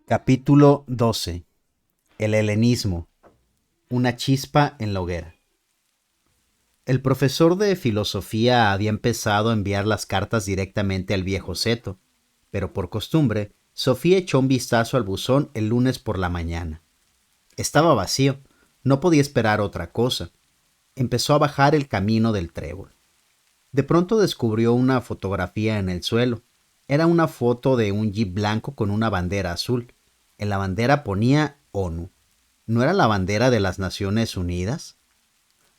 Capítulo 12. El helenismo. Una chispa en la hoguera. El profesor de filosofía había empezado a enviar las cartas directamente al viejo seto, pero por costumbre, Sofía echó un vistazo al buzón el lunes por la mañana. Estaba vacío, no podía esperar otra cosa. Empezó a bajar el camino del trébol. De pronto descubrió una fotografía en el suelo. Era una foto de un jeep blanco con una bandera azul. En la bandera ponía ONU. ¿No era la bandera de las Naciones Unidas?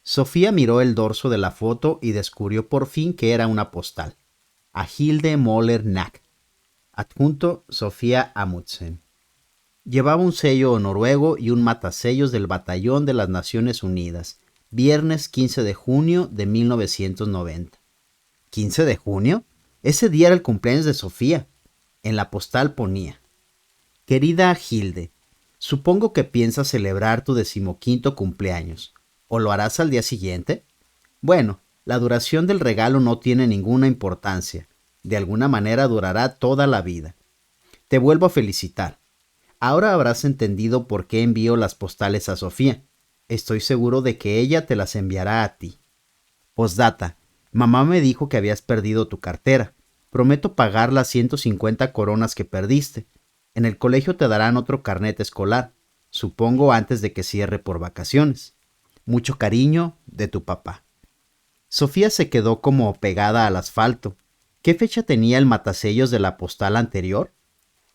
Sofía miró el dorso de la foto y descubrió por fin que era una postal. A Hilde Moller Nack. Adjunto Sofía Amundsen. Llevaba un sello noruego y un matasellos del Batallón de las Naciones Unidas. Viernes 15 de junio de 1990. ¿15 de junio? Ese día era el cumpleaños de Sofía. En la postal ponía: Querida Hilde, supongo que piensas celebrar tu 15º cumpleaños. ¿O lo harás al día siguiente? Bueno, la duración del regalo no tiene ninguna importancia. De alguna manera durará toda la vida. Te vuelvo a felicitar. Ahora habrás entendido por qué envío las postales a Sofía. Estoy seguro de que ella te las enviará a ti. Postdata. Mamá me dijo que habías perdido tu cartera. Prometo pagar las 150 coronas que perdiste. En el colegio te darán otro carnet escolar, supongo antes de que cierre por vacaciones. Mucho cariño, de tu papá. Sofía se quedó como pegada al asfalto. ¿Qué fecha tenía el matasellos de la postal anterior?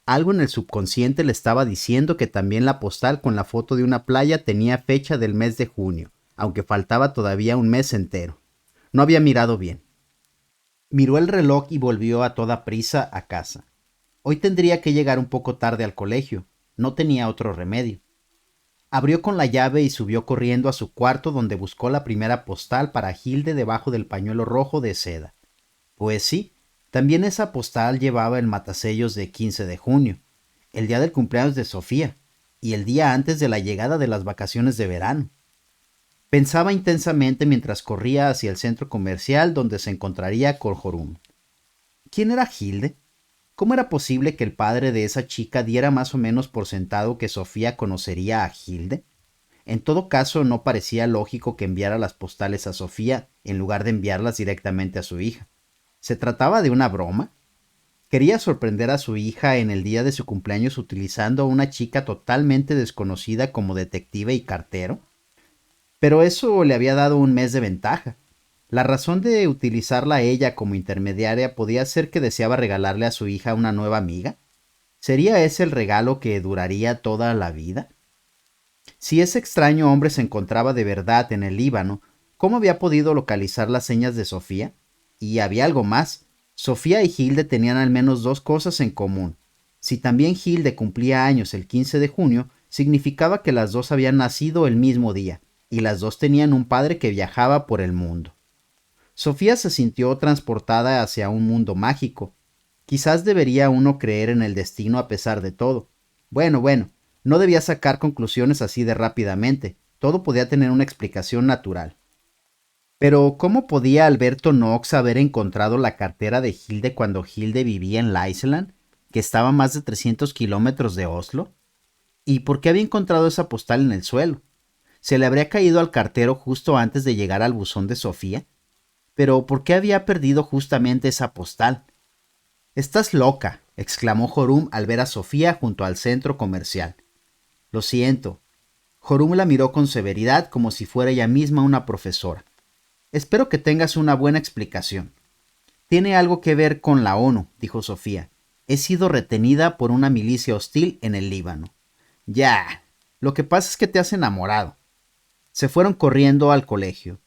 Algo en el subconsciente le estaba diciendo que también la postal con la foto de una playa tenía fecha del mes de junio, aunque faltaba todavía un mes entero. No había mirado bien. Miró el reloj y volvió a toda prisa a casa. Hoy tendría que llegar un poco tarde al colegio. No tenía otro remedio. Abrió con la llave y subió corriendo a su cuarto, donde buscó la primera postal para Hilde debajo del pañuelo rojo de seda. Pues sí, también esa postal llevaba el matasellos de 15 de junio, el día del cumpleaños de Sofía, y el día antes de la llegada de las vacaciones de verano. Pensaba intensamente mientras corría hacia el centro comercial donde se encontraría con Jorum. ¿Quién era Hilde? ¿Cómo era posible que el padre de esa chica diera más o menos por sentado que Sofía conocería a Hilde? En todo caso, no parecía lógico que enviara las postales a Sofía en lugar de enviarlas directamente a su hija. ¿Se trataba de una broma? ¿Quería sorprender a su hija en el día de su cumpleaños utilizando a una chica totalmente desconocida como detective y cartero? Pero eso le había dado un mes de ventaja. La razón de utilizarla a ella como intermediaria podía ser que deseaba regalarle a su hija una nueva amiga. ¿Sería ese el regalo que duraría toda la vida? Si ese extraño hombre se encontraba de verdad en el Líbano, ¿cómo había podido localizar las señas de Sofía? Y había algo más. Sofía y Hilde tenían al menos dos cosas en común. Si también Hilde cumplía años el 15 de junio, significaba que las dos habían nacido el mismo día, y las dos tenían un padre que viajaba por el mundo. Sofía se sintió transportada hacia un mundo mágico. Quizás debería uno creer en el destino a pesar de todo. Bueno, no debía sacar conclusiones así de rápidamente. Todo podía tener una explicación natural. Pero, ¿cómo podía Alberto Knox haber encontrado la cartera de Hilde cuando Hilde vivía en Iceland, que estaba a más de 300 kilómetros de Oslo? ¿Y por qué había encontrado esa postal en el suelo? ¿Se le habría caído al cartero justo antes de llegar al buzón de Sofía? Pero ¿por qué había perdido justamente esa postal? «Estás loca», exclamó Jorum al ver a Sofía junto al centro comercial. «Lo siento». Jorum la miró con severidad como si fuera ella misma una profesora. «Espero que tengas una buena explicación». «Tiene algo que ver con la ONU», dijo Sofía. «He sido retenida por una milicia hostil en el Líbano». «Ya, lo que pasa es que te has enamorado». Se fueron corriendo al colegio.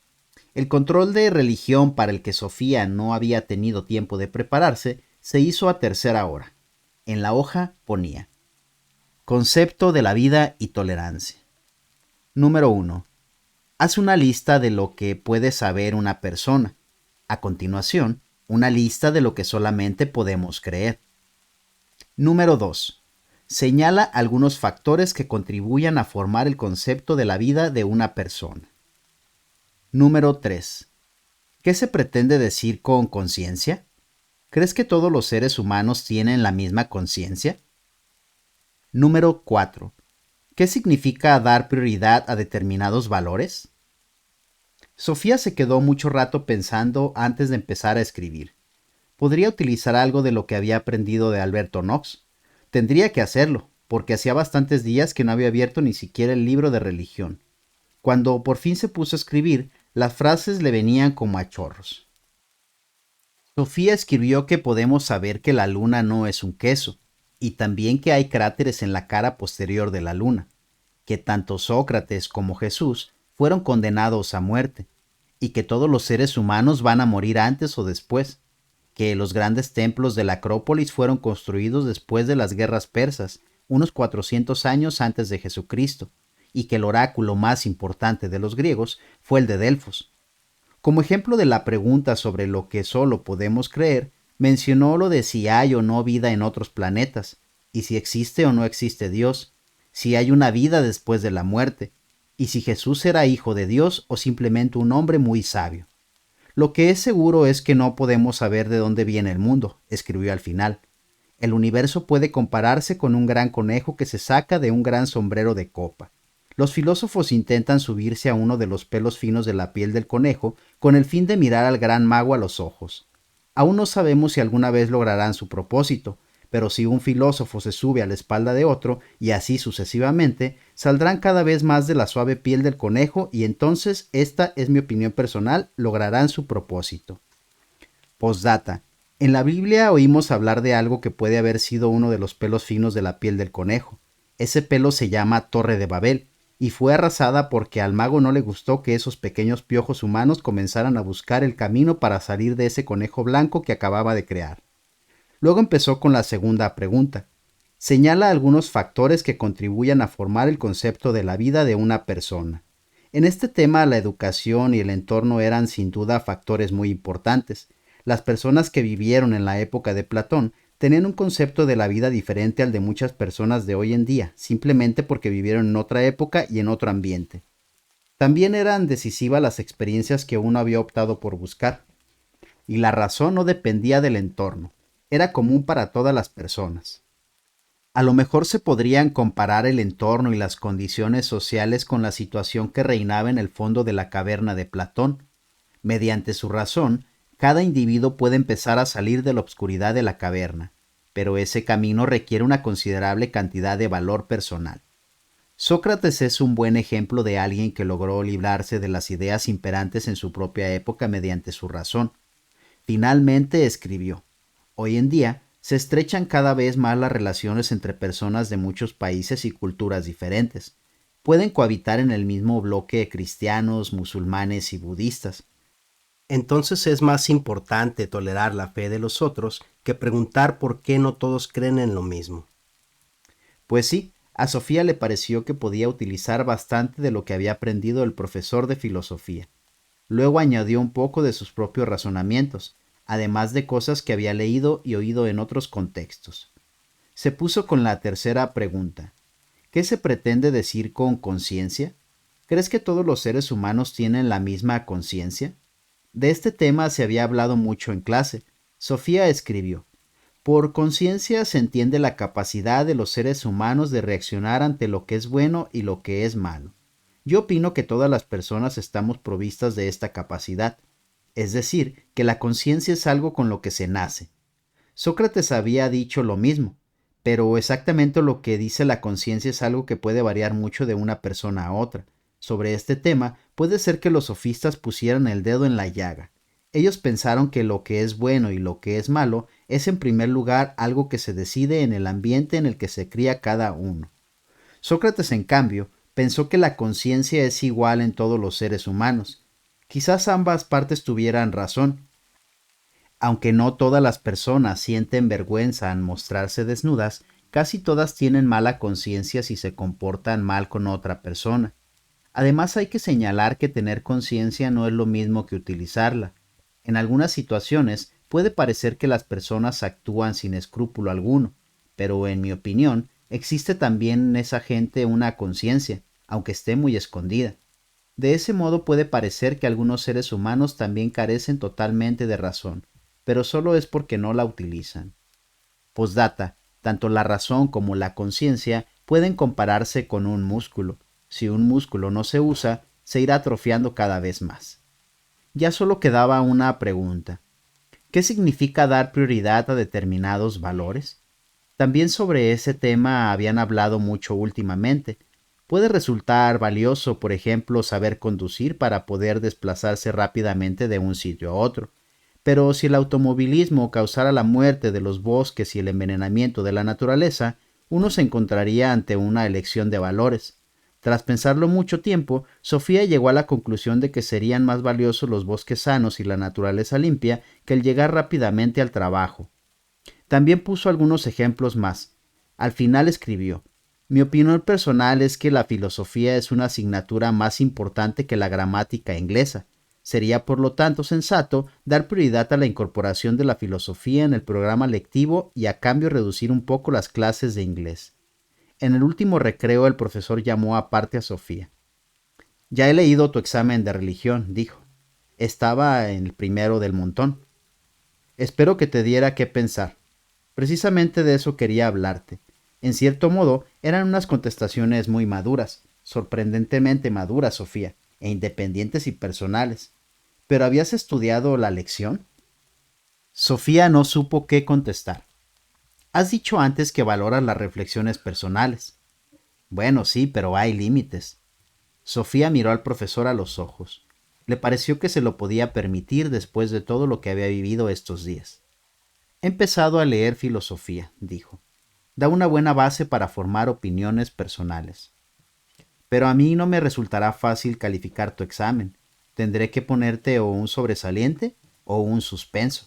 El control de religión para el que Sofía no había tenido tiempo de prepararse se hizo a tercera hora. En la hoja ponía: Concepto de la vida y tolerancia. Número 1. Haz una lista de lo que puede saber una persona. A continuación, una lista de lo que solamente podemos creer. Número 2. Señala algunos factores que contribuyan a formar el concepto de la vida de una persona. Número 3. ¿Qué se pretende decir con conciencia? ¿Crees que todos los seres humanos tienen la misma conciencia? Número 4. ¿Qué significa dar prioridad a determinados valores? Sofía se quedó mucho rato pensando antes de empezar a escribir. Podría utilizar algo de lo que había aprendido de Alberto Knox. Tendría que hacerlo, porque hacía bastantes días que no había abierto ni siquiera el libro de religión. Cuando por fin se puso a escribir, las frases le venían como a chorros. Sofía escribió que podemos saber que la luna no es un queso, y también que hay cráteres en la cara posterior de la luna, que tanto Sócrates como Jesús fueron condenados a muerte, y que todos los seres humanos van a morir antes o después, que los grandes templos de la Acrópolis fueron construidos después de las guerras persas, unos 400 años antes de Jesucristo, y que el oráculo más importante de los griegos fue el de Delfos. Como ejemplo de la pregunta sobre lo que solo podemos creer, mencionó lo de si hay o no vida en otros planetas, y si existe o no existe Dios, si hay una vida después de la muerte, y si Jesús era hijo de Dios o simplemente un hombre muy sabio. Lo que es seguro es que no podemos saber de dónde viene el mundo, escribió al final. El universo puede compararse con un gran conejo que se saca de un gran sombrero de copa. Los filósofos intentan subirse a uno de los pelos finos de la piel del conejo con el fin de mirar al gran mago a los ojos. Aún no sabemos si alguna vez lograrán su propósito, pero si un filósofo se sube a la espalda de otro, y así sucesivamente, saldrán cada vez más de la suave piel del conejo y entonces, esta es mi opinión personal, lograrán su propósito. Postdata. En la Biblia oímos hablar de algo que puede haber sido uno de los pelos finos de la piel del conejo. Ese pelo se llama Torre de Babel, y fue arrasada porque al mago no le gustó que esos pequeños piojos humanos comenzaran a buscar el camino para salir de ese conejo blanco que acababa de crear. Luego empezó con la segunda pregunta. Señala algunos factores que contribuyan a formar el concepto de la vida de una persona. En este tema la educación y el entorno eran sin duda factores muy importantes. Las personas que vivieron en la época de Platón tenían un concepto de la vida diferente al de muchas personas de hoy en día, simplemente porque vivieron en otra época y en otro ambiente. También eran decisivas las experiencias que uno había optado por buscar. Y la razón no dependía del entorno. Era común para todas las personas. A lo mejor se podrían comparar el entorno y las condiciones sociales con la situación que reinaba en el fondo de la caverna de Platón. Mediante su razón, cada individuo puede empezar a salir de la oscuridad de la caverna, pero ese camino requiere una considerable cantidad de valor personal. Sócrates es un buen ejemplo de alguien que logró librarse de las ideas imperantes en su propia época mediante su razón. Finalmente escribió: hoy en día se estrechan cada vez más las relaciones entre personas de muchos países y culturas diferentes. Pueden cohabitar en el mismo bloque cristianos, musulmanes y budistas. Entonces es más importante tolerar la fe de los otros que preguntar por qué no todos creen en lo mismo. Pues sí, a Sofía le pareció que podía utilizar bastante de lo que había aprendido el profesor de filosofía. Luego añadió un poco de sus propios razonamientos, además de cosas que había leído y oído en otros contextos. Se puso con la tercera pregunta. ¿Qué se pretende decir con conciencia? ¿Crees que todos los seres humanos tienen la misma conciencia? De este tema se había hablado mucho en clase. Sofía escribió: por conciencia se entiende la capacidad de los seres humanos de reaccionar ante lo que es bueno y lo que es malo. Yo opino que todas las personas estamos provistas de esta capacidad. Es decir, que la conciencia es algo con lo que se nace. Sócrates había dicho lo mismo, pero exactamente lo que dice la conciencia es algo que puede variar mucho de una persona a otra. Sobre este tema, puede ser que los sofistas pusieran el dedo en la llaga. Ellos pensaron que lo que es bueno y lo que es malo es en primer lugar algo que se decide en el ambiente en el que se cría cada uno. Sócrates, en cambio, pensó que la conciencia es igual en todos los seres humanos. Quizás ambas partes tuvieran razón. Aunque no todas las personas sienten vergüenza al mostrarse desnudas, casi todas tienen mala conciencia si se comportan mal con otra persona. Además, hay que señalar que tener conciencia no es lo mismo que utilizarla. En algunas situaciones puede parecer que las personas actúan sin escrúpulo alguno, pero en mi opinión existe también en esa gente una conciencia, aunque esté muy escondida. De ese modo puede parecer que algunos seres humanos también carecen totalmente de razón, pero solo es porque no la utilizan. Postdata. Tanto la razón como la conciencia pueden compararse con un músculo. Si un músculo no se usa, se irá atrofiando cada vez más. Ya solo quedaba una pregunta. ¿Qué significa dar prioridad a determinados valores? También sobre ese tema habían hablado mucho últimamente. Puede resultar valioso, por ejemplo, saber conducir para poder desplazarse rápidamente de un sitio a otro. Pero si el automovilismo causara la muerte de los bosques y el envenenamiento de la naturaleza, uno se encontraría ante una elección de valores. Tras pensarlo mucho tiempo, Sofía llegó a la conclusión de que serían más valiosos los bosques sanos y la naturaleza limpia que el llegar rápidamente al trabajo. También puso algunos ejemplos más. Al final escribió: mi opinión personal es que la filosofía es una asignatura más importante que la gramática inglesa. Sería por lo tanto sensato dar prioridad a la incorporación de la filosofía en el programa lectivo y a cambio reducir un poco las clases de inglés. En el último recreo el profesor llamó aparte a Sofía. Ya he leído tu examen de religión, dijo. Estaba en el primero del montón. Espero que te diera qué pensar. Precisamente de eso quería hablarte. En cierto modo, eran unas contestaciones muy maduras, sorprendentemente maduras, Sofía, e independientes y personales. ¿Pero habías estudiado la lección? Sofía no supo qué contestar. Has dicho antes que valoras las reflexiones personales. Bueno, sí, pero hay límites. Sofía miró al profesor a los ojos. Le pareció que se lo podía permitir después de todo lo que había vivido estos días. He empezado a leer filosofía, dijo. Da una buena base para formar opiniones personales. Pero a mí no me resultará fácil calificar tu examen. Tendré que ponerte o un sobresaliente o un suspenso.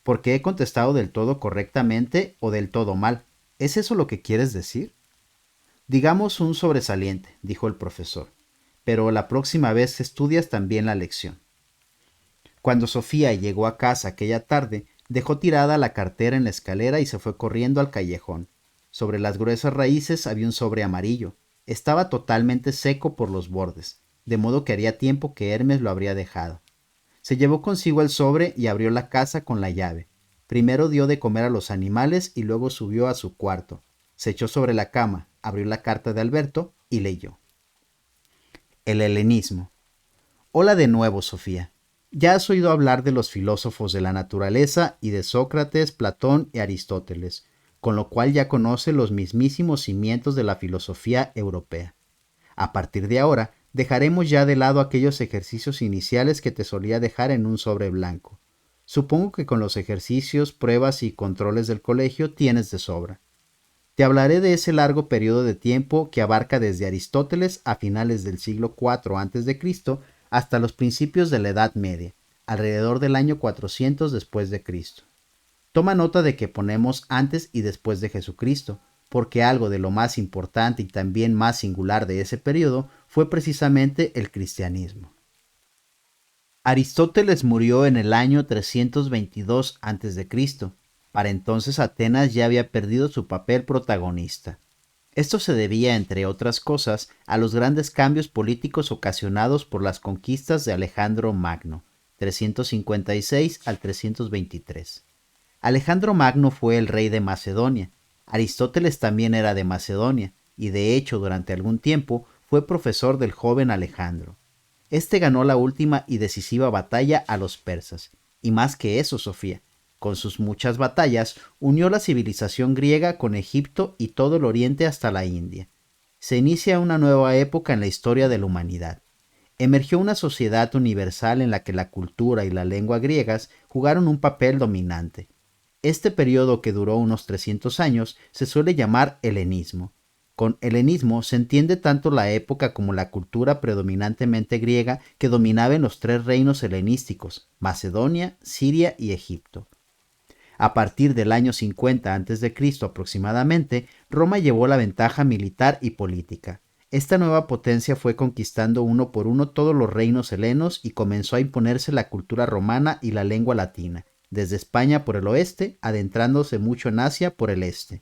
Porque he contestado del todo correctamente o del todo mal. ¿Es eso lo que quieres decir? Digamos un sobresaliente, dijo el profesor. Pero la próxima vez estudias también la lección. Cuando Sofía llegó a casa aquella tarde, dejó tirada la cartera en la escalera y se fue corriendo al callejón. Sobre las gruesas raíces había un sobre amarillo. Estaba totalmente seco por los bordes, de modo que haría tiempo que Hermes lo habría dejado. Se llevó consigo el sobre y abrió la casa con la llave. Primero dio de comer a los animales y luego subió a su cuarto. Se echó sobre la cama, abrió la carta de Alberto y leyó. El helenismo. Hola de nuevo, Sofía. Ya has oído hablar de los filósofos de la naturaleza y de Sócrates, Platón y Aristóteles, con lo cual ya conoce los mismísimos cimientos de la filosofía europea. A partir de ahora, dejaremos ya de lado aquellos ejercicios iniciales que te solía dejar en un sobre blanco. Supongo que con los ejercicios, pruebas y controles del colegio tienes de sobra. Te hablaré de ese largo periodo de tiempo que abarca desde Aristóteles a finales del siglo IV a.C. hasta los principios de la Edad Media, alrededor del año 400 después de Cristo. Toma nota de que ponemos antes y después de Jesucristo, porque algo de lo más importante y también más singular de ese periodo fue precisamente el cristianismo. Aristóteles murió en el año 322 a.C. Para entonces Atenas ya había perdido su papel protagonista. Esto se debía, entre otras cosas, a los grandes cambios políticos ocasionados por las conquistas de Alejandro Magno, 356 al 323. Alejandro Magno fue el rey de Macedonia. Aristóteles también era de Macedonia, y de hecho durante algún tiempo fue profesor del joven Alejandro. Este ganó la última y decisiva batalla a los persas, y más que eso, Sofía, con sus muchas batallas, unió la civilización griega con Egipto y todo el oriente hasta la India. Se inicia una nueva época en la historia de la humanidad. Emergió una sociedad universal en la que la cultura y la lengua griegas jugaron un papel dominante. Este periodo, que duró unos 300 años, se suele llamar helenismo. Con helenismo se entiende tanto la época como la cultura predominantemente griega que dominaba en los tres reinos helenísticos, Macedonia, Siria y Egipto. A partir del año 50 a.C. aproximadamente, Roma llevó la ventaja militar y política. Esta nueva potencia fue conquistando uno por uno todos los reinos helenos y comenzó a imponerse la cultura romana y la lengua latina, desde España por el oeste, adentrándose mucho en Asia por el este.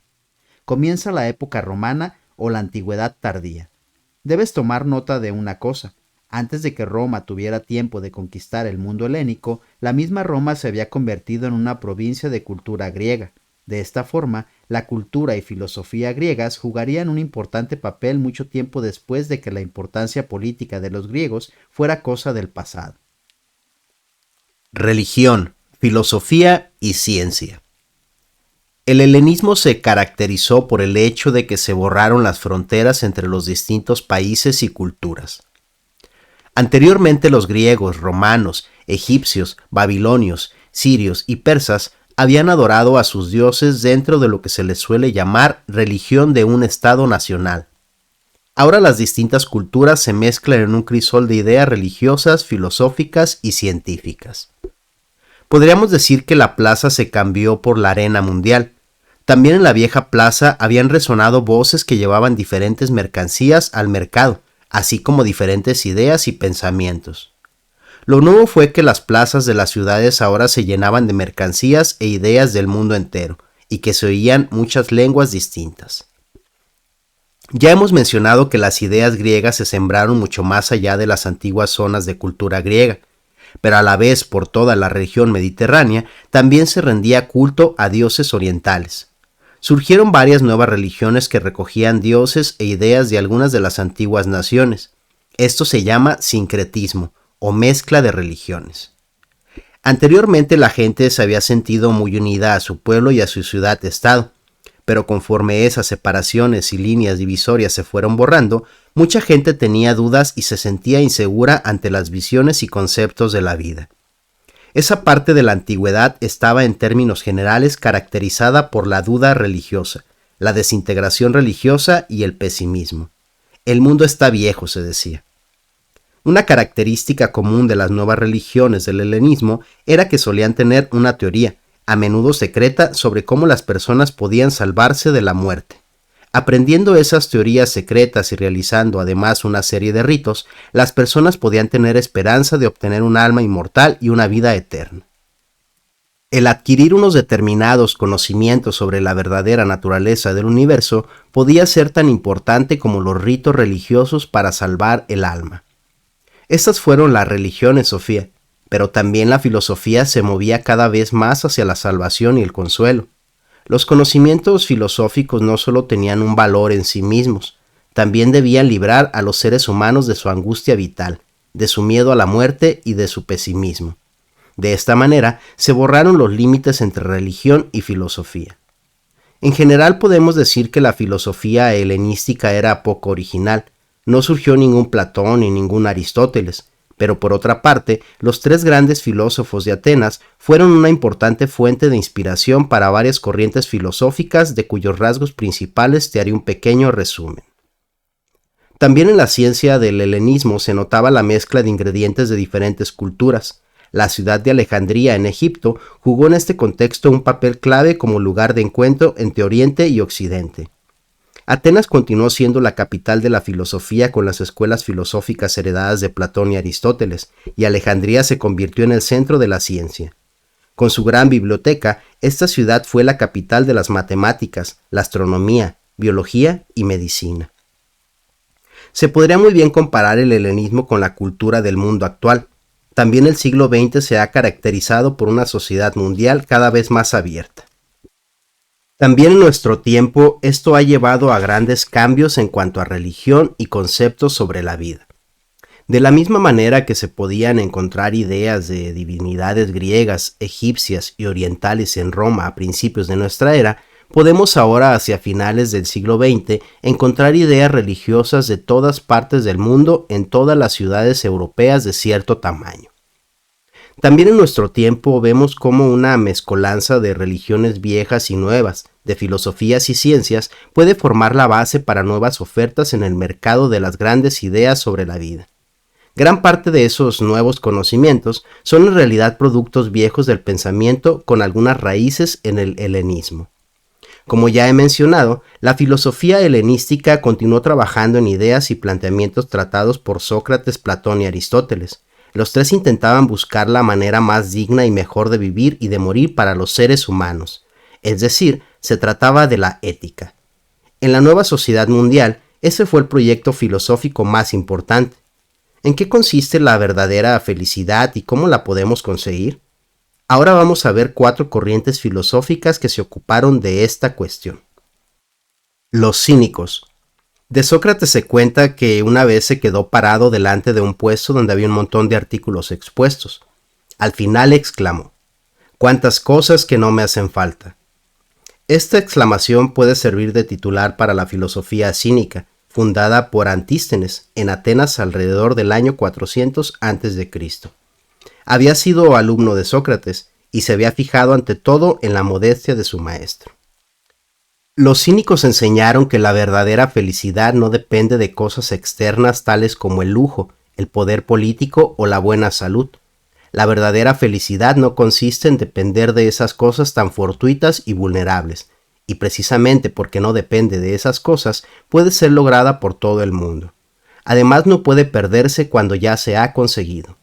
Comienza la época romana o la antigüedad tardía. Debes tomar nota de una cosa. Antes de que Roma tuviera tiempo de conquistar el mundo helénico, la misma Roma se había convertido en una provincia de cultura griega. De esta forma, la cultura y filosofía griegas jugarían un importante papel mucho tiempo después de que la importancia política de los griegos fuera cosa del pasado. Religión, filosofía y ciencia. El helenismo se caracterizó por el hecho de que se borraron las fronteras entre los distintos países y culturas. Anteriormente los griegos, romanos, egipcios, babilonios, sirios y persas habían adorado a sus dioses dentro de lo que se les suele llamar religión de un estado nacional. Ahora las distintas culturas se mezclan en un crisol de ideas religiosas, filosóficas y científicas. Podríamos decir que la plaza se cambió por la arena mundial. También en la vieja plaza habían resonado voces que llevaban diferentes mercancías al mercado, así como diferentes ideas y pensamientos. Lo nuevo fue que las plazas de las ciudades ahora se llenaban de mercancías e ideas del mundo entero, y que se oían muchas lenguas distintas. Ya hemos mencionado que las ideas griegas se sembraron mucho más allá de las antiguas zonas de cultura griega, pero a la vez por toda la región mediterránea también se rendía culto a dioses orientales. Surgieron varias nuevas religiones que recogían dioses e ideas de algunas de las antiguas naciones. Esto se llama sincretismo, o mezcla de religiones. Anteriormente la gente se había sentido muy unida a su pueblo y a su ciudad-estado, pero conforme esas separaciones y líneas divisorias se fueron borrando, mucha gente tenía dudas y se sentía insegura ante las visiones y conceptos de la vida. Esa parte de la antigüedad estaba en términos generales caracterizada por la duda religiosa, la desintegración religiosa y el pesimismo. El mundo está viejo, se decía. Una característica común de las nuevas religiones del helenismo era que solían tener una teoría, a menudo secreta, sobre cómo las personas podían salvarse de la muerte. Aprendiendo esas teorías secretas y realizando además una serie de ritos, las personas podían tener esperanza de obtener un alma inmortal y una vida eterna. El adquirir unos determinados conocimientos sobre la verdadera naturaleza del universo podía ser tan importante como los ritos religiosos para salvar el alma. Estas fueron las religiones, Sofía, pero también la filosofía se movía cada vez más hacia la salvación y el consuelo. Los conocimientos filosóficos no solo tenían un valor en sí mismos, también debían librar a los seres humanos de su angustia vital, de su miedo a la muerte y de su pesimismo. De esta manera se borraron los límites entre religión y filosofía. En general podemos decir que la filosofía helenística era poco original. No surgió ningún Platón ni ningún Aristóteles, pero por otra parte, los tres grandes filósofos de Atenas fueron una importante fuente de inspiración para varias corrientes filosóficas de cuyos rasgos principales te haré un pequeño resumen. También en la ciencia del helenismo se notaba la mezcla de ingredientes de diferentes culturas. La ciudad de Alejandría en Egipto jugó en este contexto un papel clave como lugar de encuentro entre Oriente y Occidente. Atenas continuó siendo la capital de la filosofía con las escuelas filosóficas heredadas de Platón y Aristóteles, y Alejandría se convirtió en el centro de la ciencia. Con su gran biblioteca, esta ciudad fue la capital de las matemáticas, la astronomía, biología y medicina. Se podría muy bien comparar el helenismo con la cultura del mundo actual. También el siglo XX se ha caracterizado por una sociedad mundial cada vez más abierta. También en nuestro tiempo esto ha llevado a grandes cambios en cuanto a religión y conceptos sobre la vida. De la misma manera que se podían encontrar ideas de divinidades griegas, egipcias y orientales en Roma a principios de nuestra era, podemos ahora hacia finales del siglo XX encontrar ideas religiosas de todas partes del mundo en todas las ciudades europeas de cierto tamaño. También en nuestro tiempo vemos cómo una mezcolanza de religiones viejas y nuevas, de filosofías y ciencias, puede formar la base para nuevas ofertas en el mercado de las grandes ideas sobre la vida. Gran parte de esos nuevos conocimientos son en realidad productos viejos del pensamiento con algunas raíces en el helenismo. Como ya he mencionado, la filosofía helenística continuó trabajando en ideas y planteamientos tratados por Sócrates, Platón y Aristóteles. Los tres intentaban buscar la manera más digna y mejor de vivir y de morir para los seres humanos, es decir, se trataba de la ética. En la nueva sociedad mundial, ese fue el proyecto filosófico más importante. ¿En qué consiste la verdadera felicidad y cómo la podemos conseguir? Ahora vamos a ver 4 corrientes filosóficas que se ocuparon de esta cuestión. Los cínicos. De Sócrates se cuenta que una vez se quedó parado delante de un puesto donde había un montón de artículos expuestos. Al final exclamó: «¡Cuántas cosas que no me hacen falta!». Esta exclamación puede servir de titular para la filosofía cínica, fundada por Antístenes en Atenas alrededor del año 400 a.C. Había sido alumno de Sócrates y se había fijado ante todo en la modestia de su maestro. Los cínicos enseñaron que la verdadera felicidad no depende de cosas externas tales como el lujo, el poder político o la buena salud. La verdadera felicidad no consiste en depender de esas cosas tan fortuitas y vulnerables, y precisamente porque no depende de esas cosas, puede ser lograda por todo el mundo. Además, no puede perderse cuando ya se ha conseguido.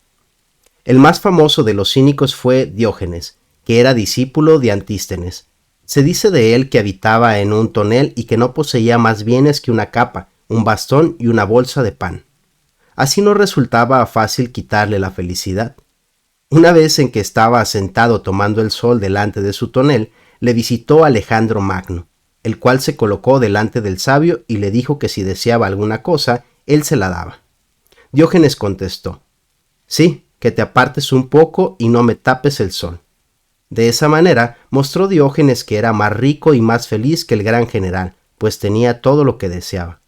El más famoso de los cínicos fue Diógenes, que era discípulo de Antístenes. Se dice de él que habitaba en un tonel y que no poseía más bienes que una capa, un bastón y una bolsa de pan. Así no resultaba fácil quitarle la felicidad. Una vez en que estaba sentado tomando el sol delante de su tonel, le visitó Alejandro Magno, el cual se colocó delante del sabio y le dijo que si deseaba alguna cosa, él se la daba. Diógenes contestó: «Sí, que te apartes un poco y no me tapes el sol». De esa manera mostró Diógenes que era más rico y más feliz que el gran general, pues tenía todo lo que deseaba.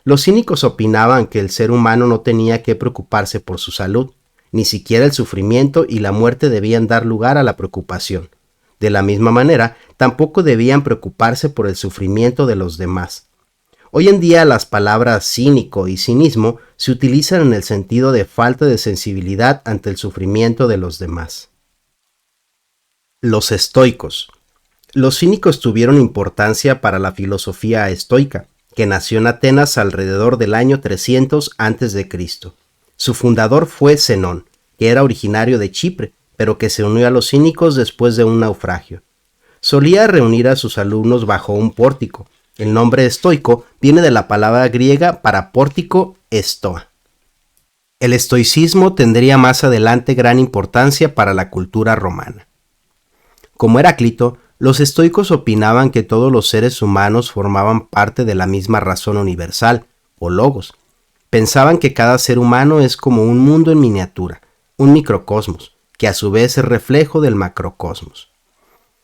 Los cínicos opinaban que el ser humano no tenía que preocuparse por su salud, ni siquiera el sufrimiento y la muerte debían dar lugar a la preocupación. De la misma manera, tampoco debían preocuparse por el sufrimiento de los demás. Hoy en día las palabras cínico y cinismo se utilizan en el sentido de falta de sensibilidad ante el sufrimiento de los demás. Los estoicos. Los cínicos tuvieron importancia para la filosofía estoica, que nació en Atenas alrededor del año 300 a.C. Su fundador fue Zenón, que era originario de Chipre, pero que se unió a los cínicos después de un naufragio. Solía reunir a sus alumnos bajo un pórtico. El nombre estoico viene de la palabra griega para pórtico, estoa. El estoicismo tendría más adelante gran importancia para la cultura romana. Como Heráclito, los estoicos opinaban que todos los seres humanos formaban parte de la misma razón universal, o logos. Pensaban que cada ser humano es como un mundo en miniatura, un microcosmos, que a su vez es reflejo del macrocosmos.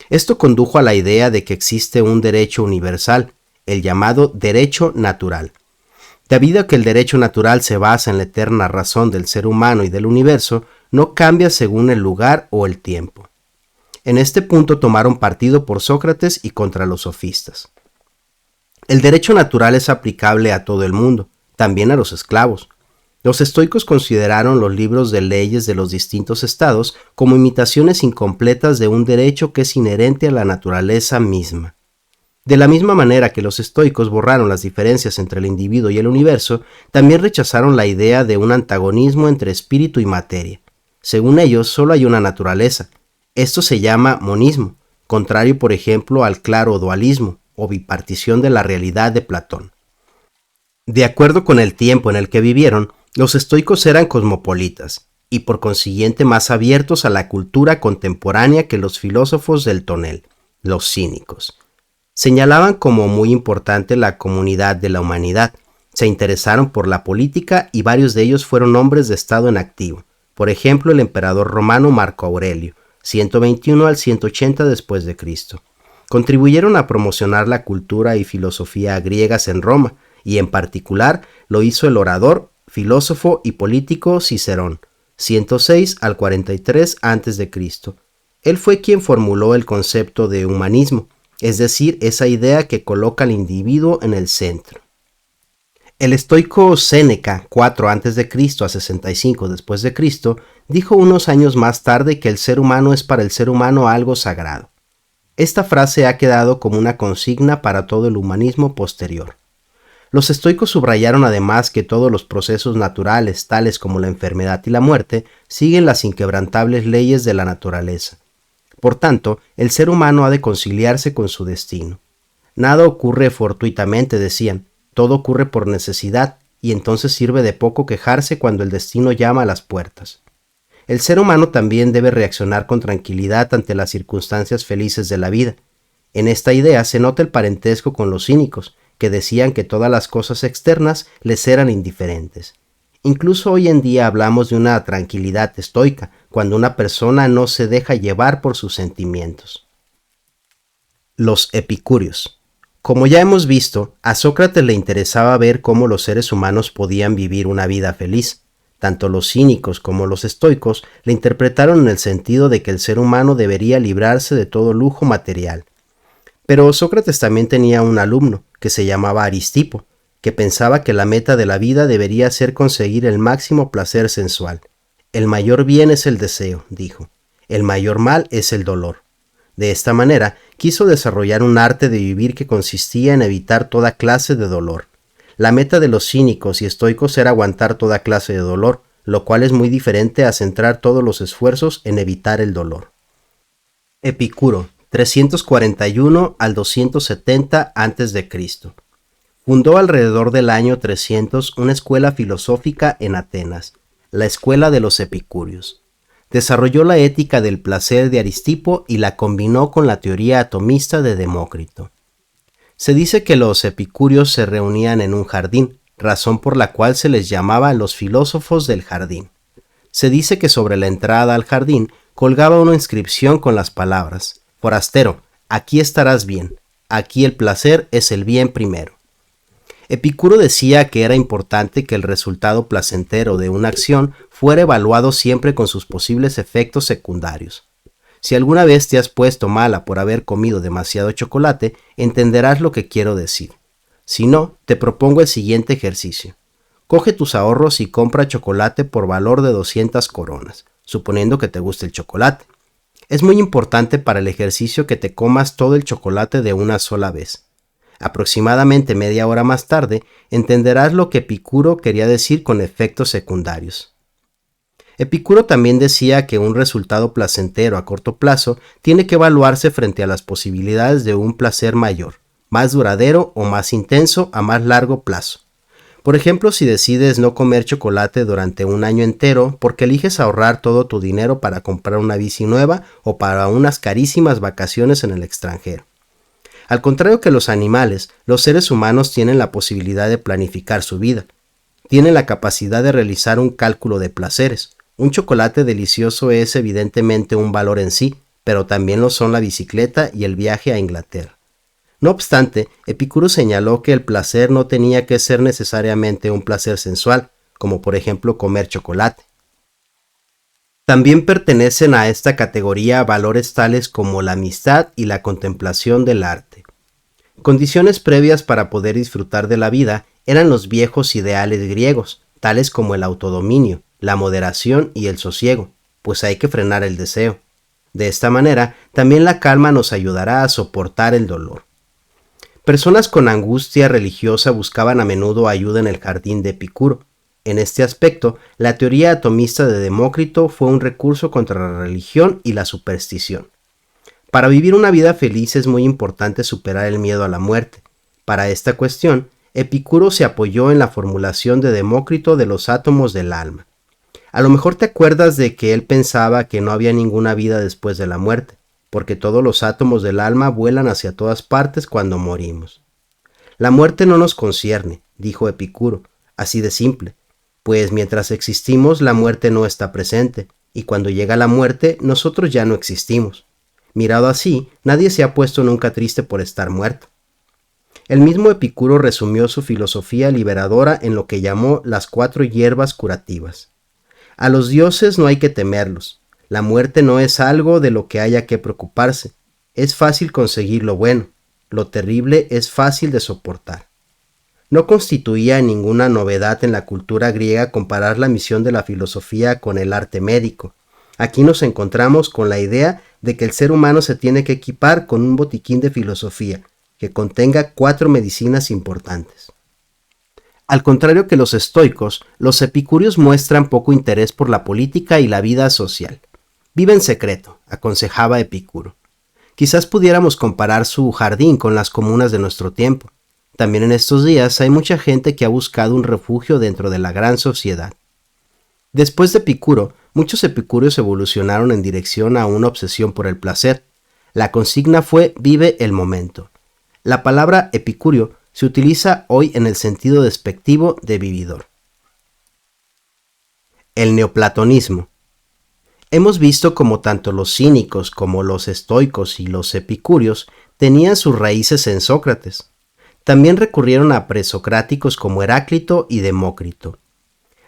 Esto condujo a la idea de que existe un derecho universal, el llamado derecho natural. Debido a que el derecho natural se basa en la eterna razón del ser humano y del universo, no cambia según el lugar o el tiempo. En este punto tomaron partido por Sócrates y contra los sofistas. El derecho natural es aplicable a todo el mundo, también a los esclavos. Los estoicos consideraron los libros de leyes de los distintos estados como imitaciones incompletas de un derecho que es inherente a la naturaleza misma. De la misma manera que los estoicos borraron las diferencias entre el individuo y el universo, también rechazaron la idea de un antagonismo entre espíritu y materia. Según ellos, solo hay una naturaleza. Esto se llama monismo, contrario por ejemplo al claro dualismo o bipartición de la realidad de Platón. De acuerdo con el tiempo en el que vivieron, los estoicos eran cosmopolitas y por consiguiente más abiertos a la cultura contemporánea que los filósofos del tonel, los cínicos. Señalaban como muy importante la comunidad de la humanidad, se interesaron por la política y varios de ellos fueron hombres de estado en activo, por ejemplo el emperador romano Marco Aurelio, 121 al 180 después de Cristo. Contribuyeron a promocionar la cultura y filosofía griegas en Roma, y en particular lo hizo el orador, filósofo y político Cicerón, 106 al 43 a.C. Él fue quien formuló el concepto de humanismo, es decir, esa idea que coloca al individuo en el centro. El estoico Séneca, 4 a.C. a 65 después de Cristo, dijo unos años más tarde que el ser humano es para el ser humano algo sagrado. Esta frase ha quedado como una consigna para todo el humanismo posterior. Los estoicos subrayaron además que todos los procesos naturales, tales como la enfermedad y la muerte, siguen las inquebrantables leyes de la naturaleza. Por tanto, el ser humano ha de conciliarse con su destino. Nada ocurre fortuitamente, decían, todo ocurre por necesidad, y entonces sirve de poco quejarse cuando el destino llama a las puertas. El ser humano también debe reaccionar con tranquilidad ante las circunstancias felices de la vida. En esta idea se nota el parentesco con los cínicos, que decían que todas las cosas externas les eran indiferentes. Incluso hoy en día hablamos de una tranquilidad estoica, cuando una persona no se deja llevar por sus sentimientos. Los epicúreos. Como ya hemos visto, a Sócrates le interesaba ver cómo los seres humanos podían vivir una vida feliz. Tanto los cínicos como los estoicos le interpretaron en el sentido de que el ser humano debería librarse de todo lujo material. Pero Sócrates también tenía un alumno, que se llamaba Aristipo, que pensaba que la meta de la vida debería ser conseguir el máximo placer sensual. El mayor bien es el deseo, dijo. El mayor mal es el dolor. De esta manera, quiso desarrollar un arte de vivir que consistía en evitar toda clase de dolor. La meta de los cínicos y estoicos era aguantar toda clase de dolor, lo cual es muy diferente a centrar todos los esfuerzos en evitar el dolor. Epicuro, 341 al 270 a.C. Fundó alrededor del año 300 una escuela filosófica en Atenas, la Escuela de los Epicúreos. Desarrolló la ética del placer de Aristipo y la combinó con la teoría atomista de Demócrito. Se dice que los epicúreos se reunían en un jardín, razón por la cual se les llamaba los filósofos del jardín. Se dice que sobre la entrada al jardín colgaba una inscripción con las palabras: «Forastero, aquí estarás bien, aquí el placer es el bien primero». Epicuro decía que era importante que el resultado placentero de una acción fuera evaluado siempre con sus posibles efectos secundarios. Si alguna vez te has puesto mala por haber comido demasiado chocolate, entenderás lo que quiero decir. Si no, te propongo el siguiente ejercicio. Coge tus ahorros y compra chocolate por valor de 200 coronas, suponiendo que te guste el chocolate. Es muy importante para el ejercicio que te comas todo el chocolate de una sola vez. Aproximadamente media hora más tarde, entenderás lo que Epicuro quería decir con efectos secundarios. Epicuro también decía que un resultado placentero a corto plazo tiene que evaluarse frente a las posibilidades de un placer mayor, más duradero o más intenso a más largo plazo. Por ejemplo, si decides no comer chocolate durante un año entero porque eliges ahorrar todo tu dinero para comprar una bici nueva o para unas carísimas vacaciones en el extranjero. Al contrario que los animales, los seres humanos tienen la posibilidad de planificar su vida. Tienen la capacidad de realizar un cálculo de placeres. Un chocolate delicioso es evidentemente un valor en sí, pero también lo son la bicicleta y el viaje a Inglaterra. No obstante, Epicuro señaló que el placer no tenía que ser necesariamente un placer sensual, como por ejemplo comer chocolate. También pertenecen a esta categoría valores tales como la amistad y la contemplación del arte. Condiciones previas para poder disfrutar de la vida eran los viejos ideales griegos, tales como el autodominio, la moderación y el sosiego, pues hay que frenar el deseo. De esta manera, también la calma nos ayudará a soportar el dolor. Personas con angustia religiosa buscaban a menudo ayuda en el jardín de Epicuro. En este aspecto, la teoría atomista de Demócrito fue un recurso contra la religión y la superstición. Para vivir una vida feliz es muy importante superar el miedo a la muerte. Para esta cuestión, Epicuro se apoyó en la formulación de Demócrito de los átomos del alma. A lo mejor te acuerdas de que él pensaba que no había ninguna vida después de la muerte, porque todos los átomos del alma vuelan hacia todas partes cuando morimos. La muerte no nos concierne, dijo Epicuro, así de simple, pues mientras existimos la muerte no está presente, y cuando llega la muerte nosotros ya no existimos. Mirado así, nadie se ha puesto nunca triste por estar muerto. El mismo Epicuro resumió su filosofía liberadora en lo que llamó las 4 hierbas curativas. A los dioses no hay que temerlos. La muerte no es algo de lo que haya que preocuparse. Es fácil conseguir lo bueno. Lo terrible es fácil de soportar. No constituía ninguna novedad en la cultura griega comparar la misión de la filosofía con el arte médico. Aquí nos encontramos con la idea de que el ser humano se tiene que equipar con un botiquín de filosofía que contenga 4 medicinas importantes. Al contrario que los estoicos, los epicúreos muestran poco interés por la política y la vida social. Vive en secreto, aconsejaba Epicuro. Quizás pudiéramos comparar su jardín con las comunas de nuestro tiempo. También en estos días hay mucha gente que ha buscado un refugio dentro de la gran sociedad. Después de Epicuro, Muchos epicúreos evolucionaron en dirección a una obsesión por el placer. La consigna fue vive el momento. La palabra epicúreo se utiliza hoy en el sentido despectivo de vividor. El neoplatonismo. Hemos visto como tanto los cínicos como los estoicos y los epicúreos tenían sus raíces en Sócrates. También recurrieron a presocráticos como Heráclito y Demócrito.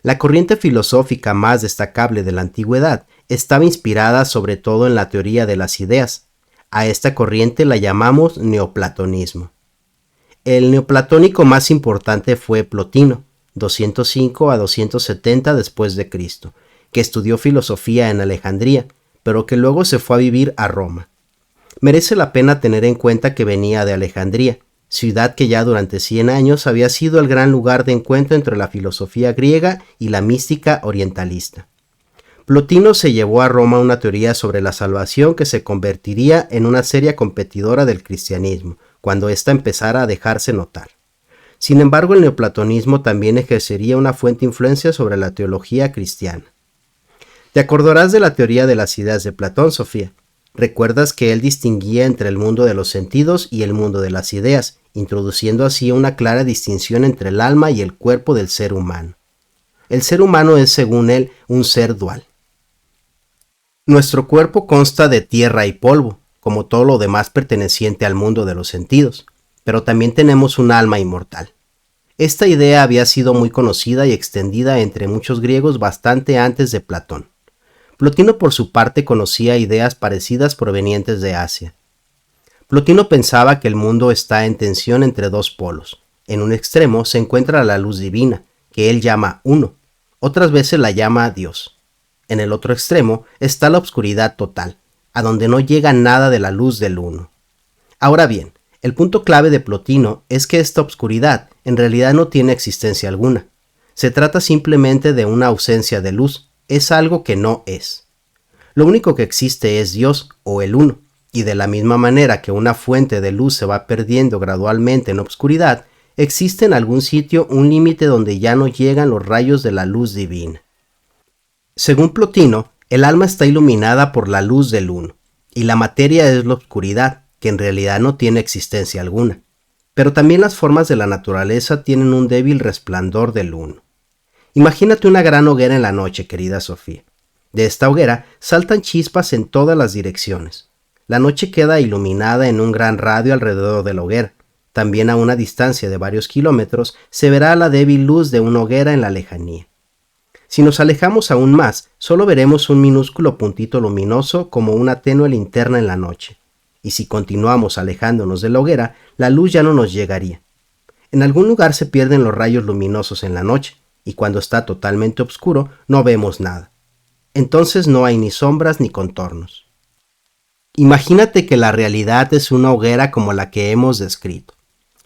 La corriente filosófica más destacable de la antigüedad estaba inspirada sobre todo en la teoría de las ideas. A esta corriente la llamamos neoplatonismo. El neoplatónico más importante fue Plotino, 205 a 270 después de Cristo, que estudió filosofía en Alejandría, pero que luego se fue a vivir a Roma. Merece la pena tener en cuenta que venía de Alejandría, ciudad que ya durante 100 años había sido el gran lugar de encuentro entre la filosofía griega y la mística orientalista. Plotino se llevó a Roma una teoría sobre la salvación que se convertiría en una seria competidora del cristianismo, cuando ésta empezara a dejarse notar. Sin embargo, el neoplatonismo también ejercería una fuerte influencia sobre la teología cristiana. Te acordarás de la teoría de las ideas de Platón, Sofía. Recuerdas que él distinguía entre el mundo de los sentidos y el mundo de las ideas, introduciendo así una clara distinción entre el alma y el cuerpo del ser humano. El ser humano es, según él, un ser dual. Nuestro cuerpo consta de tierra y polvo, como todo lo demás perteneciente al mundo de los sentidos, pero también tenemos un alma inmortal. Esta idea había sido muy conocida y extendida entre muchos griegos bastante antes de Platón. Plotino por su parte conocía ideas parecidas provenientes de Asia. Plotino pensaba que el mundo está en tensión entre dos polos. En un extremo se encuentra la luz divina, que él llama uno, otras veces la llama Dios. En el otro extremo está la oscuridad total, a donde no llega nada de la luz del uno. Ahora bien, el punto clave de Plotino es que esta oscuridad en realidad no tiene existencia alguna. Se trata simplemente de una ausencia de luz, es algo que no es. Lo único que existe es Dios o el uno, y de la misma manera que una fuente de luz se va perdiendo gradualmente en obscuridad, existe en algún sitio un límite donde ya no llegan los rayos de la luz divina. Según Plotino, el alma está iluminada por la luz del uno, y la materia es la oscuridad, que en realidad no tiene existencia alguna. Pero también las formas de la naturaleza tienen un débil resplandor del uno. Imagínate una gran hoguera en la noche, querida Sofía. De esta hoguera saltan chispas en todas las direcciones. La noche queda iluminada en un gran radio alrededor de la hoguera. También a una distancia de varios kilómetros se verá la débil luz de una hoguera en la lejanía. Si nos alejamos aún más, solo veremos un minúsculo puntito luminoso como una tenue linterna en la noche. Y si continuamos alejándonos de la hoguera, la luz ya no nos llegaría. En algún lugar se pierden los rayos luminosos en la noche, y cuando está totalmente oscuro no vemos nada. Entonces no hay ni sombras ni contornos. Imagínate que la realidad es una hoguera como la que hemos descrito.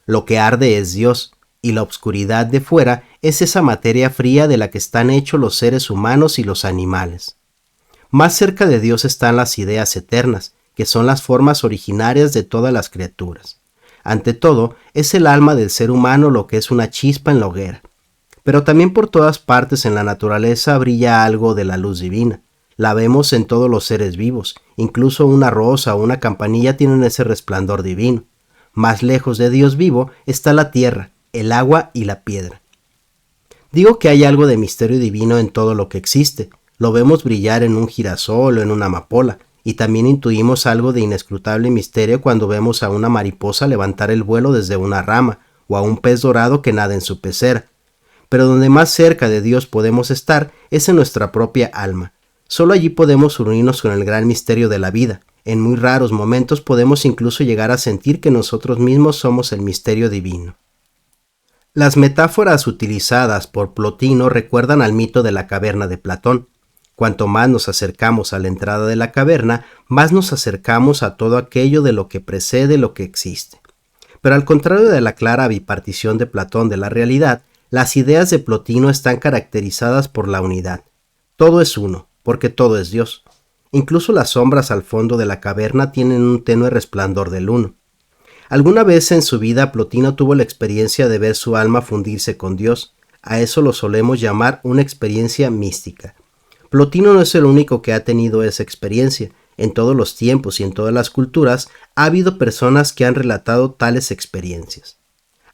Lo que arde es Dios, y la oscuridad de fuera es esa materia fría de la que están hechos los seres humanos y los animales. Más cerca de Dios están las ideas eternas, que son las formas originarias de todas las criaturas. Ante todo, es el alma del ser humano lo que es una chispa en la hoguera. Pero también por todas partes en la naturaleza brilla algo de la luz divina. La vemos en todos los seres vivos, incluso una rosa o una campanilla tienen ese resplandor divino. Más lejos de Dios vivo está la tierra, el agua y la piedra. Digo que hay algo de misterio divino en todo lo que existe. Lo vemos brillar en un girasol o en una amapola, y también intuimos algo de inescrutable misterio cuando vemos a una mariposa levantar el vuelo desde una rama, o a un pez dorado que nada en su pecera. Pero donde más cerca de Dios podemos estar es en nuestra propia alma. Solo allí podemos unirnos con el gran misterio de la vida. En muy raros momentos podemos incluso llegar a sentir que nosotros mismos somos el misterio divino. Las metáforas utilizadas por Plotino recuerdan al mito de la caverna de Platón. Cuanto más nos acercamos a la entrada de la caverna, más nos acercamos a todo aquello de lo que precede lo que existe. Pero al contrario de la clara bipartición de Platón de la realidad, las ideas de Plotino están caracterizadas por la unidad. Todo es uno, porque todo es Dios. Incluso las sombras al fondo de la caverna tienen un tenue resplandor del uno. Alguna vez en su vida Plotino tuvo la experiencia de ver su alma fundirse con Dios. A eso lo solemos llamar una experiencia mística. Plotino no es el único que ha tenido esa experiencia. En todos los tiempos y en todas las culturas ha habido personas que han relatado tales experiencias.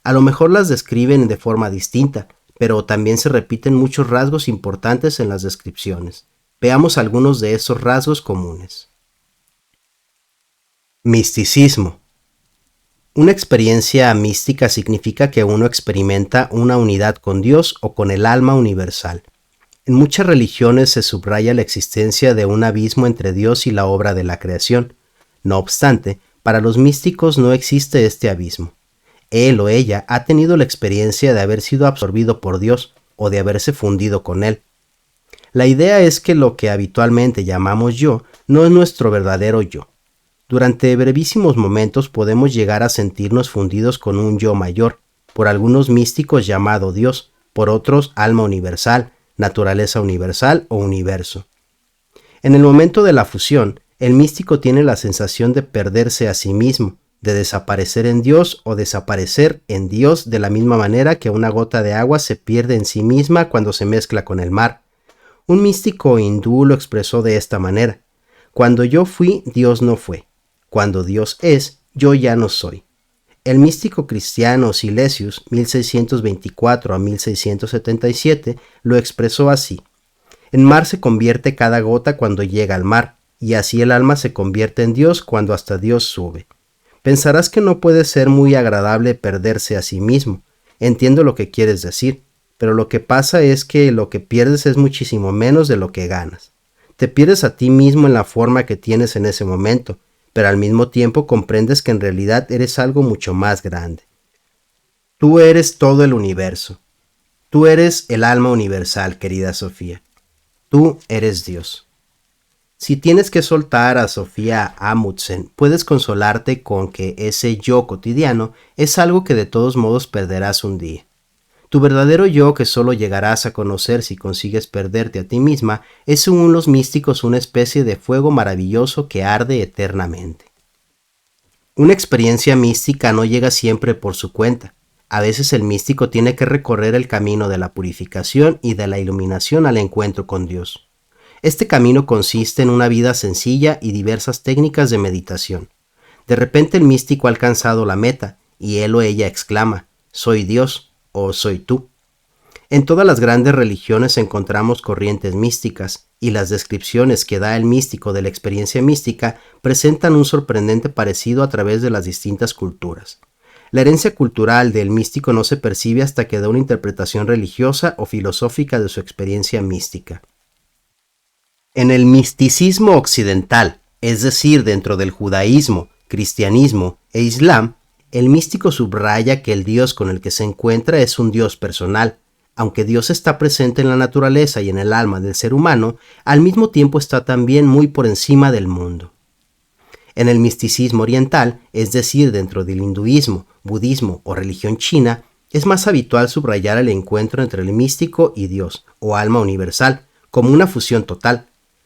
A lo mejor las describen de forma distinta, pero también se repiten muchos rasgos importantes en las descripciones. Veamos algunos de esos rasgos comunes. Misticismo. Una experiencia mística significa que uno experimenta una unidad con Dios o con el alma universal. En muchas religiones se subraya la existencia de un abismo entre Dios y la obra de la creación. No obstante, para los místicos no existe este abismo. Él o ella ha tenido la experiencia de haber sido absorbido por Dios o de haberse fundido con Él. La idea es que lo que habitualmente llamamos yo no es nuestro verdadero yo. Durante brevísimos momentos podemos llegar a sentirnos fundidos con un yo mayor, por algunos místicos llamado Dios, por otros alma universal, naturaleza universal o universo. En el momento de la fusión, el místico tiene la sensación de perderse a sí mismo, de desaparecer en Dios o desaparecer en Dios de la misma manera que una gota de agua se pierde en sí misma cuando se mezcla con el mar. Un místico hindú lo expresó de esta manera: cuando yo fui, Dios no fue. Cuando Dios es, yo ya no soy. El místico cristiano Silesius, 1624 a 1677, lo expresó así: en mar se convierte cada gota cuando llega al mar, y así el alma se convierte en Dios cuando hasta Dios sube. Pensarás que no puede ser muy agradable perderse a sí mismo. Entiendo lo que quieres decir, pero lo que pasa es que lo que pierdes es muchísimo menos de lo que ganas. Te pierdes a ti mismo en la forma que tienes en ese momento, pero al mismo tiempo comprendes que en realidad eres algo mucho más grande. Tú eres todo el universo. Tú eres el alma universal, querida Sofía. Tú eres Dios. Si tienes que soltar a Sofía Amundsen, puedes consolarte con que ese yo cotidiano es algo que de todos modos perderás un día. Tu verdadero yo, que solo llegarás a conocer si consigues perderte a ti misma, es según los místicos una especie de fuego maravilloso que arde eternamente. Una experiencia mística no llega siempre por su cuenta. A veces el místico tiene que recorrer el camino de la purificación y de la iluminación al encuentro con Dios. Este camino consiste en una vida sencilla y diversas técnicas de meditación. De repente el místico ha alcanzado la meta y él o ella exclama: «Soy Dios» o «Soy tú». En todas las grandes religiones encontramos corrientes místicas, y las descripciones que da el místico de la experiencia mística presentan un sorprendente parecido a través de las distintas culturas. La herencia cultural del místico no se percibe hasta que da una interpretación religiosa o filosófica de su experiencia mística. En el misticismo occidental, es decir, dentro del judaísmo, cristianismo e islam, el místico subraya que el Dios con el que se encuentra es un Dios personal. Aunque Dios está presente en la naturaleza y en el alma del ser humano, al mismo tiempo está también muy por encima del mundo. En el misticismo oriental, es decir, dentro del hinduismo, budismo o religión china, es más habitual subrayar el encuentro entre el místico y Dios, o alma universal, como una fusión total.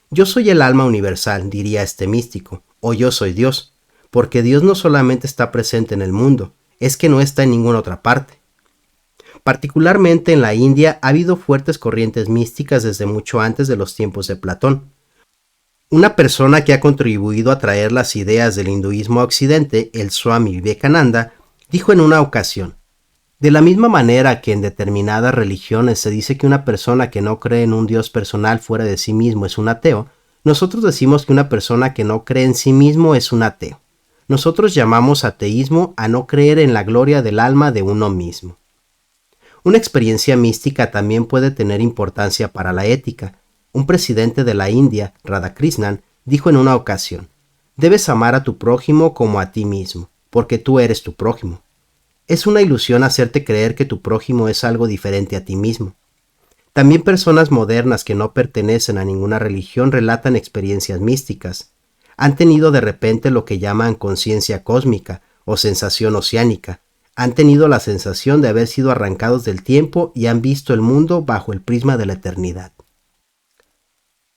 Yo soy el alma universal, diría este místico, o yo soy Dios, porque Dios no solamente está presente en el mundo, es que no está en ninguna otra parte. Particularmente en la India ha habido fuertes corrientes místicas desde mucho antes de los tiempos de Platón. Una persona que ha contribuido a traer las ideas del hinduismo a Occidente, el Swami Vivekananda, dijo en una ocasión: de la misma manera que en determinadas religiones se dice que una persona que no cree en un Dios personal fuera de sí mismo es un ateo, nosotros decimos que una persona que no cree en sí mismo es un ateo. Nosotros llamamos ateísmo a no creer en la gloria del alma de uno mismo. Una experiencia mística también puede tener importancia para la ética. Un presidente de la India, Radhakrishnan, dijo en una ocasión: debes amar a tu prójimo como a ti mismo, porque tú eres tu prójimo. Es una ilusión hacerte creer que tu prójimo es algo diferente a ti mismo. También personas modernas que no pertenecen a ninguna religión relatan experiencias místicas. Han tenido de repente lo que llaman conciencia cósmica o sensación oceánica. Han tenido la sensación de haber sido arrancados del tiempo y han visto el mundo bajo el prisma de la eternidad.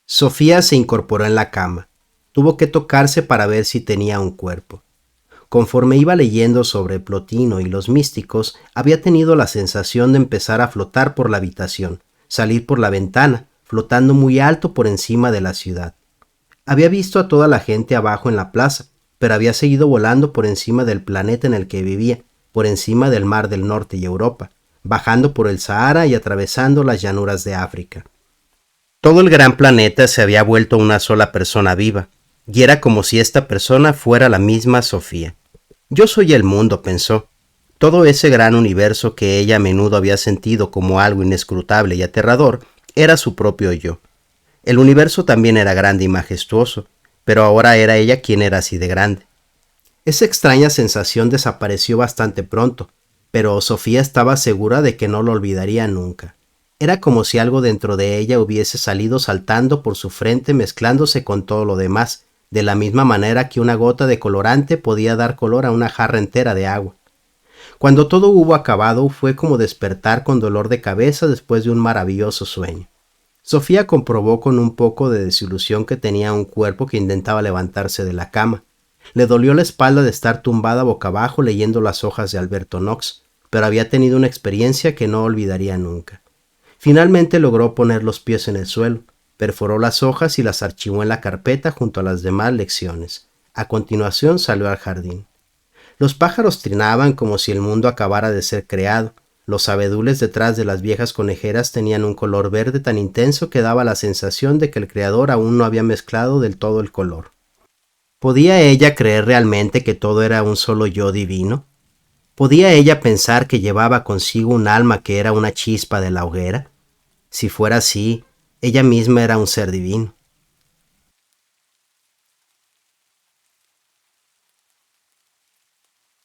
Sofía se incorporó en la cama. Tuvo que tocarse para ver si tenía un cuerpo. Conforme iba leyendo sobre Plotino y los místicos, había tenido la sensación de empezar a flotar por la habitación, salir por la ventana, flotando muy alto por encima de la ciudad. Había visto a toda la gente abajo en la plaza, pero había seguido volando por encima del planeta en el que vivía, por encima del Mar del Norte y Europa, bajando por el Sahara y atravesando las llanuras de África. Todo el gran planeta se había vuelto una sola persona viva, y era como si esta persona fuera la misma Sofía. Yo soy el mundo, pensó. Todo ese gran universo que ella a menudo había sentido como algo inescrutable y aterrador era su propio yo. El universo también era grande y majestuoso, pero ahora era ella quien era así de grande. Esa extraña sensación desapareció bastante pronto, pero Sofía estaba segura de que no lo olvidaría nunca. Era como si algo dentro de ella hubiese salido saltando por su frente mezclándose con todo lo demás, de la misma manera que una gota de colorante podía dar color a una jarra entera de agua. Cuando todo hubo acabado, fue como despertar con dolor de cabeza después de un maravilloso sueño. Sofía comprobó con un poco de desilusión que tenía un cuerpo que intentaba levantarse de la cama. Le dolió la espalda de estar tumbada boca abajo leyendo las hojas de Alberto Knox, pero había tenido una experiencia que no olvidaría nunca. Finalmente logró poner los pies en el suelo, perforó las hojas y las archivó en la carpeta junto a las demás lecciones. A continuación salió al jardín. Los pájaros trinaban como si el mundo acabara de ser creado. Los abedules detrás de las viejas conejeras tenían un color verde tan intenso que daba la sensación de que el creador aún no había mezclado del todo el color. ¿Podía ella creer realmente que todo era un solo yo divino? ¿Podía ella pensar que llevaba consigo un alma que era una chispa de la hoguera? Si fuera así, ella misma era un ser divino.